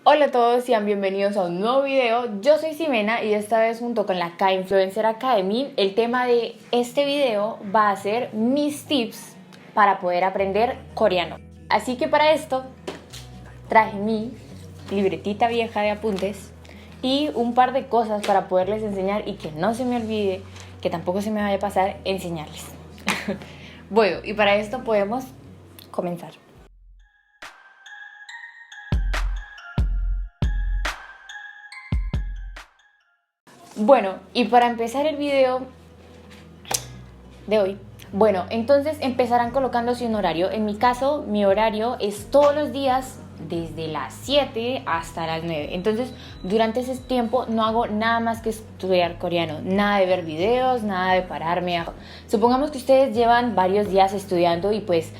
Hola a todos, sean bienvenidos a un nuevo video. Yo soy Ximena y esta vez junto con la K-Influencer Academy, el tema de este video va a ser mis tips para poder aprender coreano. Así que para esto traje mi libretita vieja de apuntes y un par de cosas para poderles enseñar y que no se me olvide, que tampoco se me vaya a pasar enseñarles. Bueno, y para esto podemos comenzar. Bueno, y para empezar el video de hoy, bueno, entonces empezarán colocándose un horario. En mi caso, mi horario es todos los días desde las 7 hasta las 9. Entonces, durante ese tiempo no hago nada más que estudiar coreano, nada de ver videos, nada de pararme. Supongamos que ustedes llevan varios días estudiando y pues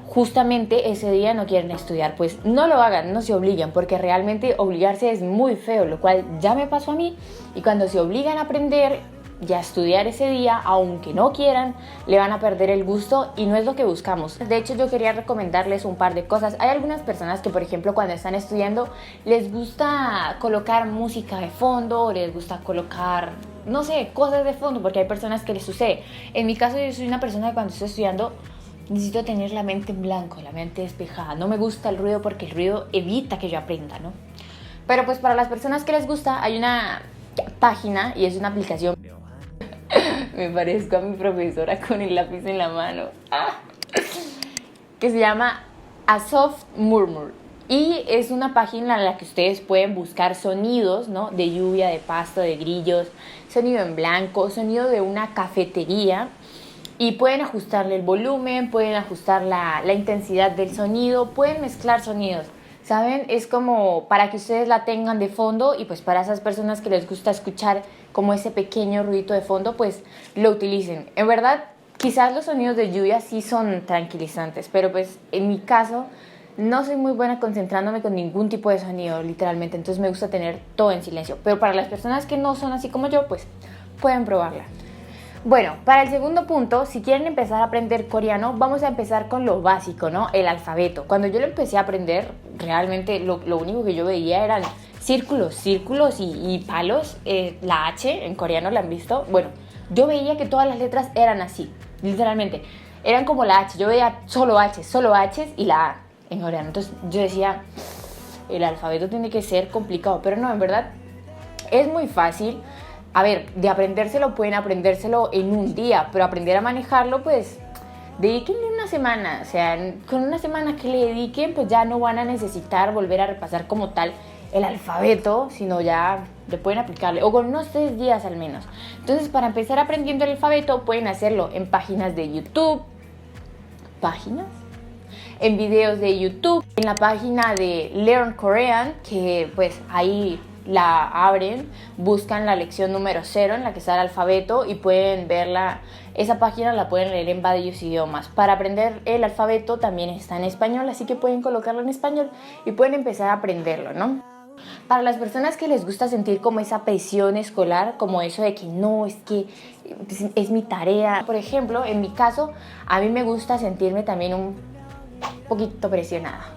justamente ese día no quieren estudiar, pues no lo hagan, no se obliguen, porque realmente obligarse es muy feo, lo cual ya me pasó a mí. Y cuando se obligan a aprender y a estudiar ese día, aunque no quieran, le van a perder el gusto y no es lo que buscamos. De hecho, yo quería recomendarles un par de cosas. Hay algunas personas que, por ejemplo, cuando están estudiando, les gusta colocar música de fondo, o les gusta colocar, no sé, cosas de fondo, porque hay personas que les sucede. En mi caso, yo soy una persona que cuando estoy estudiando necesito tener la mente en blanco, la mente despejada. No me gusta el ruido porque el ruido evita que yo aprenda, ¿no? Pero pues para las personas que les gusta, hay una página y es una aplicación. Me parezco a mi profesora con el lápiz en la mano. Que se llama A Soft Murmur. Y es una página en la que ustedes pueden buscar sonidos, ¿no? De lluvia, de pasto, de grillos, sonido en blanco, sonido de una cafetería. Y pueden ajustarle el volumen, pueden ajustar la intensidad del sonido, pueden mezclar sonidos, ¿saben? Es como para que ustedes la tengan de fondo y pues para esas personas que les gusta escuchar como ese pequeño ruidito de fondo, pues lo utilicen. En verdad, quizás los sonidos de lluvia sí son tranquilizantes, pero pues en mi caso no soy muy buena concentrándome con ningún tipo de sonido, literalmente. Entonces me gusta tener todo en silencio. Pero para las personas que no son así como yo, pues pueden probarla. Bueno, para el segundo punto, si quieren empezar a aprender coreano, vamos a empezar con lo básico, ¿no? El alfabeto. Cuando yo lo empecé a aprender, realmente lo único que yo veía eran círculos y palos. La H en coreano, ¿la han visto? Bueno, yo veía que todas las letras eran así, literalmente. Eran como la H, yo veía solo H y la A en coreano. Entonces yo decía, el alfabeto tiene que ser complicado, pero no, en verdad es muy fácil. A ver, de aprendérselo pueden aprendérselo en un día, pero aprender a manejarlo, pues dedíquenle una semana. O sea, con una semana que le dediquen, pues ya no van a necesitar volver a repasar como tal el alfabeto, sino ya le pueden aplicarle, o con unos 3 días al menos. Entonces, para empezar aprendiendo el alfabeto, pueden hacerlo en páginas de YouTube, en videos de YouTube, en la página de Learn Korean, que pues ahí la abren, buscan la lección número 0 en la que está el alfabeto y pueden verla. Esa página la pueden leer en varios idiomas. Para aprender el alfabeto también está en español, así que pueden colocarlo en español y pueden empezar a aprenderlo, ¿no? Para las personas que les gusta sentir como esa presión escolar, como eso de que no, es que es mi tarea. Por ejemplo, en mi caso, a mí me gusta sentirme también un poquito presionada.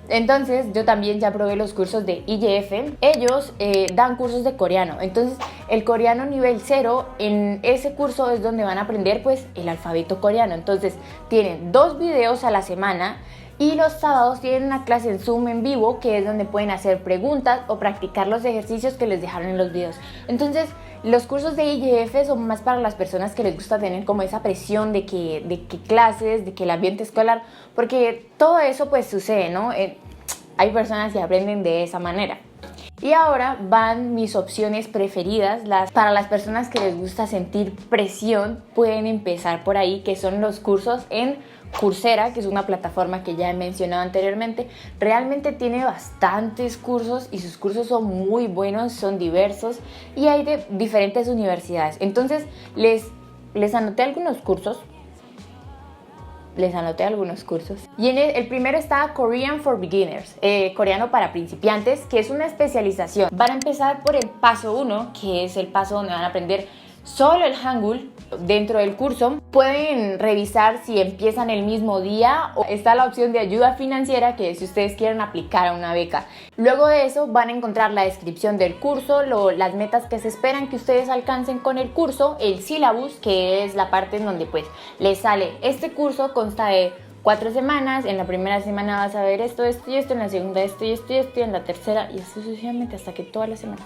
Entonces yo también ya probé los cursos de IEF. Ellos dan cursos de coreano. Entonces el coreano nivel 0, en ese curso es donde van a aprender pues el alfabeto coreano. Entonces tienen 2 videos a la semana y los sábados tienen una clase en Zoom en vivo, que es donde pueden hacer preguntas o practicar los ejercicios que les dejaron en los videos. Entonces los cursos de IEF son más para las personas que les gusta tener como esa presión de que clases, de que el ambiente escolar, porque todo eso pues sucede, ¿no? Hay personas que aprenden de esa manera. Y ahora van mis opciones preferidas. Para las personas que les gusta sentir presión, pueden empezar por ahí, que son los cursos en Coursera, que es una plataforma que ya he mencionado anteriormente. Realmente tiene bastantes cursos y sus cursos son muy buenos, son diversos y hay de diferentes universidades. Entonces les anoté algunos cursos. Y en el primero está Korean for Beginners, coreano para principiantes, que es una especialización. Van a empezar por el paso 1, que es el paso donde van a aprender solo el Hangul, Dentro del curso pueden revisar si empiezan el mismo día o está la opción de ayuda financiera, que es si ustedes quieren aplicar a una beca. Luego de eso van a encontrar la descripción del curso, las metas que se esperan que ustedes alcancen con el curso, el syllabus, que es la parte en donde pues les sale este curso consta de 4 semanas, en la primera semana vas a ver esto, esto y esto, en la segunda esto y esto y esto, y en la tercera y así sucesivamente hasta que todas las semanas.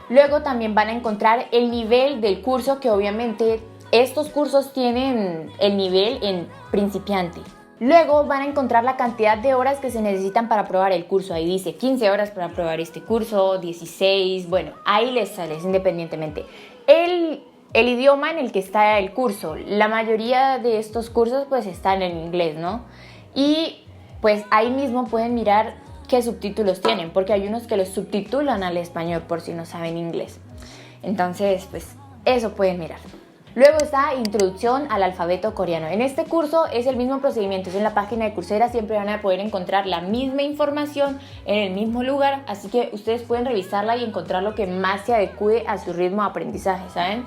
Luego también van a encontrar el nivel del curso, que obviamente estos cursos tienen el nivel en principiante. Luego van a encontrar la cantidad de horas que se necesitan para aprobar el curso. Ahí dice 15 horas para aprobar este curso, 16, bueno, ahí les sale independientemente. El idioma en el que está el curso, la mayoría de estos cursos pues están en inglés, ¿no? Y pues ahí mismo pueden mirar qué subtítulos tienen, porque hay unos que los subtitulan al español por si no saben inglés. Entonces, pues eso pueden mirar. Luego está Introducción al alfabeto coreano. En este curso es el mismo procedimiento, es en la página de Coursera, siempre van a poder encontrar la misma información en el mismo lugar, así que ustedes pueden revisarla y encontrar lo que más se adecue a su ritmo de aprendizaje, ¿saben?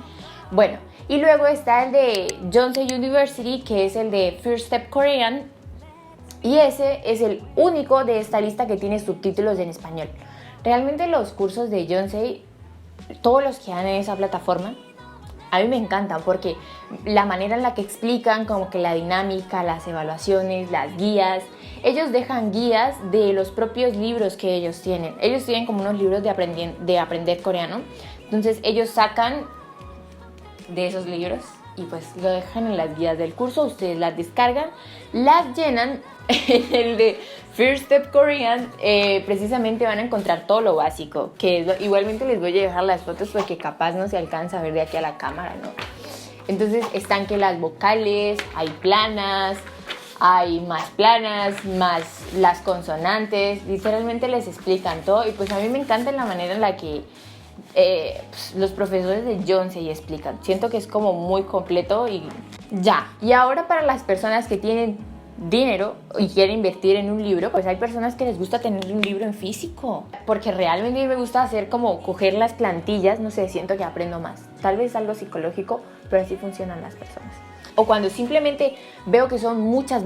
Bueno, y luego está el de Yonsei University, que es el de First Step Korean, y ese es el único de esta lista que tiene subtítulos en español. Realmente los cursos de Yonsei, todos los que dan en esa plataforma, a mí me encantan porque la manera en la que explican, como que la dinámica, las evaluaciones, las guías, ellos dejan guías de los propios libros que ellos tienen. Ellos tienen como unos libros de aprender coreano, entonces ellos sacan de esos libros y pues lo dejan en las guías del curso, ustedes las descargan, las llenan. En el de First Step Korean precisamente van a encontrar todo lo básico, que igualmente les voy a dejar las fotos porque capaz no se alcanza a ver de aquí a la cámara, ¿no? Entonces están que las vocales, hay planas, hay más planas, más las consonantes, literalmente les explican todo y pues a mí me encanta la manera en la que pues, los profesores de Yonsei explican. Siento que es como muy completo y ya. Y ahora para las personas que tienen dinero y quieren invertir en un libro, pues hay personas que les gusta tener un libro en físico, porque realmente me gusta hacer como coger las plantillas, no sé, siento que aprendo más, tal vez algo psicológico, pero así funcionan las personas. O cuando simplemente veo que son muchas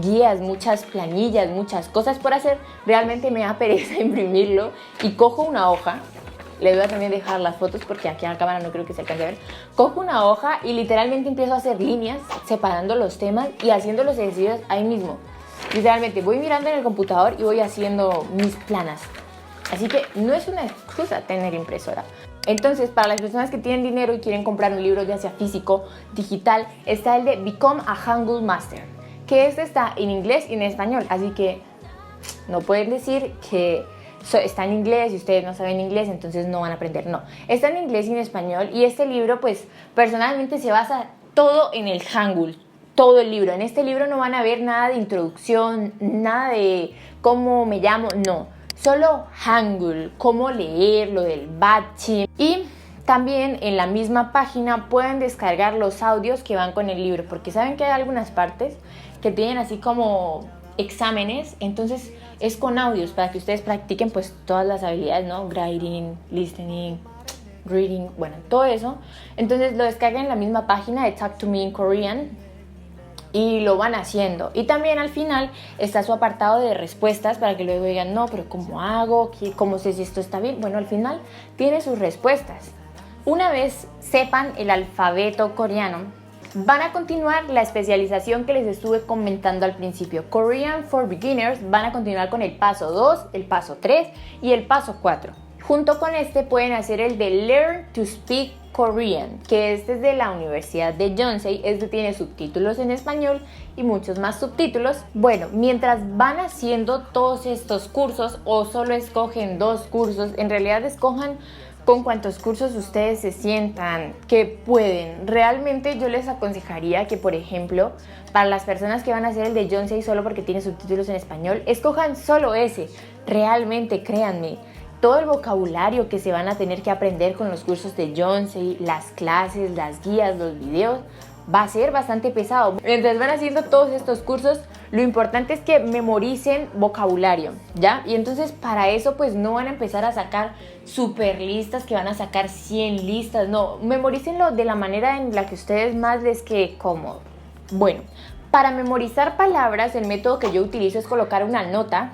guías, muchas planillas, muchas cosas por hacer, realmente me da pereza imprimirlo y cojo una hoja. Les voy a también dejar las fotos porque aquí en la cámara no creo que se alcance a ver. Cojo una hoja y literalmente empiezo a hacer líneas separando los temas y haciendo los ejercicios ahí mismo. Literalmente voy mirando en el computador y voy haciendo mis planas. Así que no es una excusa tener impresora. Entonces, para las personas que tienen dinero y quieren comprar un libro ya sea físico, digital, está el de Become a Hangul Master, que este está en inglés y en español. Así que no pueden decir que está en inglés y ustedes no saben inglés, entonces no van a aprender. No, está en inglés y en español y este libro pues personalmente se basa todo en el Hangul, todo el libro. En este libro no van a ver nada de introducción, nada de cómo me llamo, no, solo Hangul, cómo leer, lo del Bachim. Y también en la misma página pueden descargar los audios que van con el libro, porque saben que hay algunas partes que tienen así como exámenes, entonces es con audios para que ustedes practiquen pues todas las habilidades, ¿no? Writing, listening, reading, bueno, todo eso. Entonces lo descargan en la misma página de Talk to Me in Korean y lo van haciendo. Y también al final está su apartado de respuestas para que luego digan, no, pero ¿cómo hago? ¿Cómo sé si esto está bien? Bueno, al final tiene sus respuestas. Una vez sepan el alfabeto coreano, van a continuar la especialización que les estuve comentando al principio. Korean for Beginners van a continuar con el paso 2, el paso 3 y el paso 4. Junto con este pueden hacer el de Learn to Speak Korean, que este es de la Universidad de Yonsei. Este tiene subtítulos en español y muchos más subtítulos. Bueno, mientras van haciendo todos estos cursos o solo escogen 2 cursos, en realidad escojan con cuántos cursos ustedes se sientan que pueden. Realmente yo les aconsejaría que, por ejemplo, para las personas que van a hacer el de Yonsei solo porque tiene subtítulos en español, escojan solo ese. Realmente, créanme, todo el vocabulario que se van a tener que aprender con los cursos de Yonsei, las clases, las guías, los videos, va a ser bastante pesado. Mientras van haciendo todos estos cursos, lo importante es que memoricen vocabulario, ¿ya? Y entonces para eso pues no van a empezar a sacar super listas, que van a sacar 100 listas, no, memorícenlo de la manera en la que ustedes más les quede cómodo. Bueno, para memorizar palabras, el método que yo utilizo es colocar una nota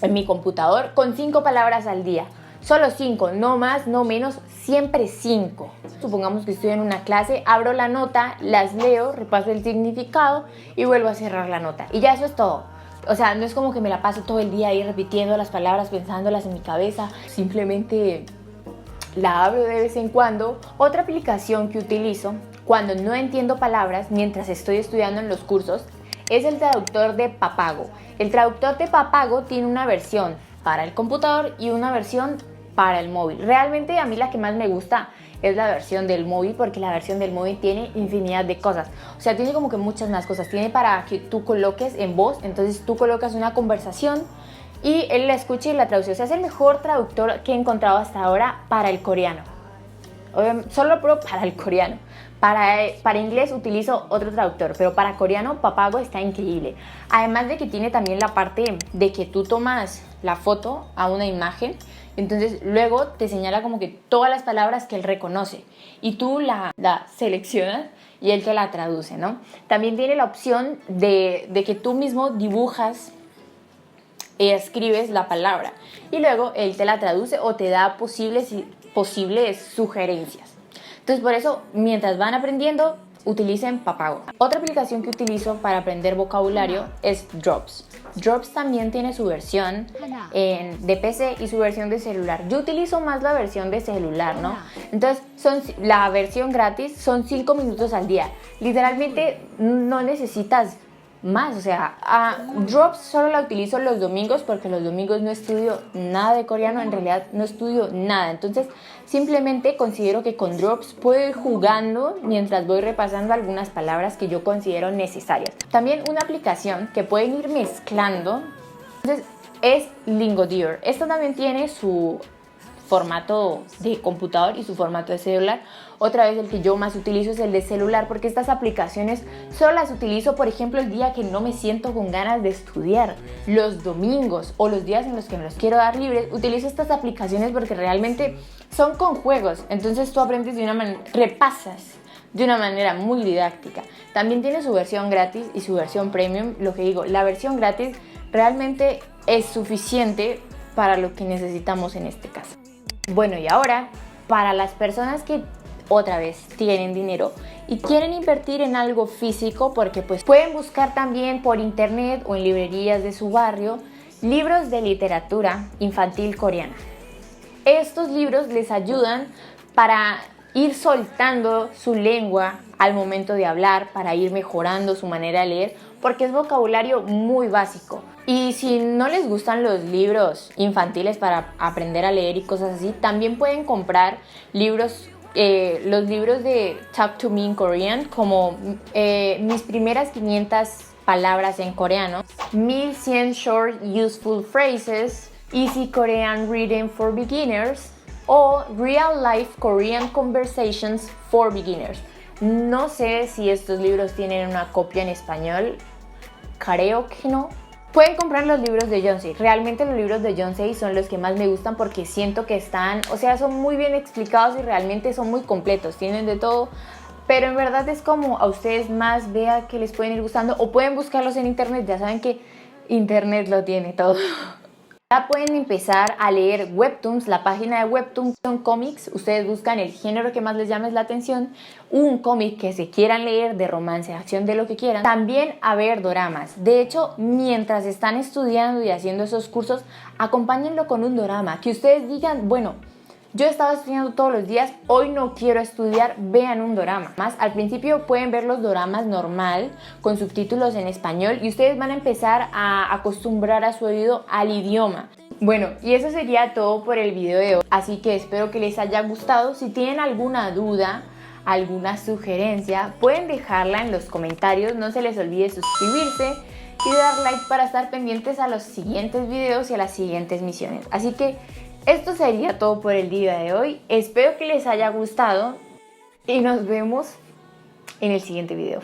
en mi computador con 5 palabras al día. Solo 5, no más, no menos, siempre 5. Supongamos que estoy en una clase, abro la nota, las leo, repaso el significado y vuelvo a cerrar la nota. Y ya eso es todo. O sea, no es como que me la paso todo el día ahí repitiendo las palabras, pensándolas en mi cabeza. Simplemente la abro de vez en cuando. Otra aplicación que utilizo cuando no entiendo palabras mientras estoy estudiando en los cursos es el traductor de Papago. El traductor de Papago tiene una versión para el computador y una versión para el móvil. Realmente a mí la que más me gusta es la versión del móvil, porque la versión del móvil tiene infinidad de cosas. O sea, tiene como que muchas más cosas. Tiene para que tú coloques en voz, entonces tú colocas una conversación y él la escucha y la traduce. O sea, es el mejor traductor que he encontrado hasta ahora para el coreano. Solo para el coreano. Para inglés utilizo otro traductor, pero para coreano Papago está increíble. Además de que tiene también la parte de que tú tomas la foto a una imagen, entonces luego te señala como que todas las palabras que él reconoce y tú la seleccionas y él te la traduce, ¿no? También tiene la opción de que tú mismo dibujas y escribes la palabra y luego él te la traduce o te da posibles sugerencias. Entonces por eso, mientras van aprendiendo, utilicen Papago. Otra aplicación que utilizo para aprender vocabulario es Drops. Drops también tiene su versión de PC y su versión de celular. Yo utilizo más la versión de celular, ¿no? Entonces, la versión gratis son 5 minutos al día. Literalmente no necesitas más, o sea, Drops solo la utilizo los domingos porque los domingos no estudio nada de coreano, en realidad no estudio nada, entonces simplemente considero que con Drops puedo ir jugando mientras voy repasando algunas palabras que yo considero necesarias. También una aplicación que pueden ir mezclando entonces, es Lingodeer. Esta también tiene su formato de computador y su formato de celular. Otra vez el que yo más utilizo es el de celular, porque estas aplicaciones solo las utilizo, por ejemplo, el día que no me siento con ganas de estudiar, los domingos o los días en los que me los quiero dar libres. Utilizo estas aplicaciones porque realmente son con juegos, entonces tú aprendes de una manera, repasas de una manera muy didáctica. También tiene su versión gratis y su versión premium. Lo que digo, la versión gratis realmente es suficiente para lo que necesitamos en este caso. Bueno, y ahora, para las personas que otra vez tienen dinero y quieren invertir en algo físico, porque pues pueden buscar también por internet o en librerías de su barrio libros de literatura infantil coreana. Estos libros les ayudan para ir soltando su lengua al momento de hablar, para ir mejorando su manera de leer, porque es vocabulario muy básico. Y si no les gustan los libros infantiles para aprender a leer y cosas así, también pueden comprar libros, los libros de Talk to Me in Korean, como mis primeras 500 palabras en coreano, 1100 short useful phrases, Easy Korean Reading for Beginners o Real Life Korean Conversations for Beginners. No sé si estos libros tienen una copia en español, creo que no. Pueden comprar los libros de Yonsei. Realmente los libros de Yonsei son los que más me gustan porque siento que están, o sea, son muy bien explicados y realmente son muy completos, tienen de todo. Pero en verdad es como a ustedes más vea que les pueden ir gustando, o pueden buscarlos en internet, ya saben que internet lo tiene todo. Ya pueden empezar a leer webtoons. La página de webtoons son cómics. Ustedes buscan el género que más les llame la atención, un cómic que se quieran leer, de romance, acción, de lo que quieran. También a ver doramas. De hecho, mientras están estudiando y haciendo esos cursos, acompáñenlo con un dorama. Que ustedes digan, bueno, yo he estado estudiando todos los días, hoy no quiero estudiar, vean un dorama. Más al principio pueden ver los doramas normal, con subtítulos en español, y ustedes van a empezar a acostumbrar a su oído al idioma. Bueno, y eso sería todo por el video de hoy, así que espero que les haya gustado. Si tienen alguna duda, alguna sugerencia, pueden dejarla en los comentarios. No se les olvide suscribirse y dar like para estar pendientes a los siguientes videos y a las siguientes misiones. Así que esto sería todo por el día de hoy. Espero que les haya gustado y nos vemos en el siguiente video.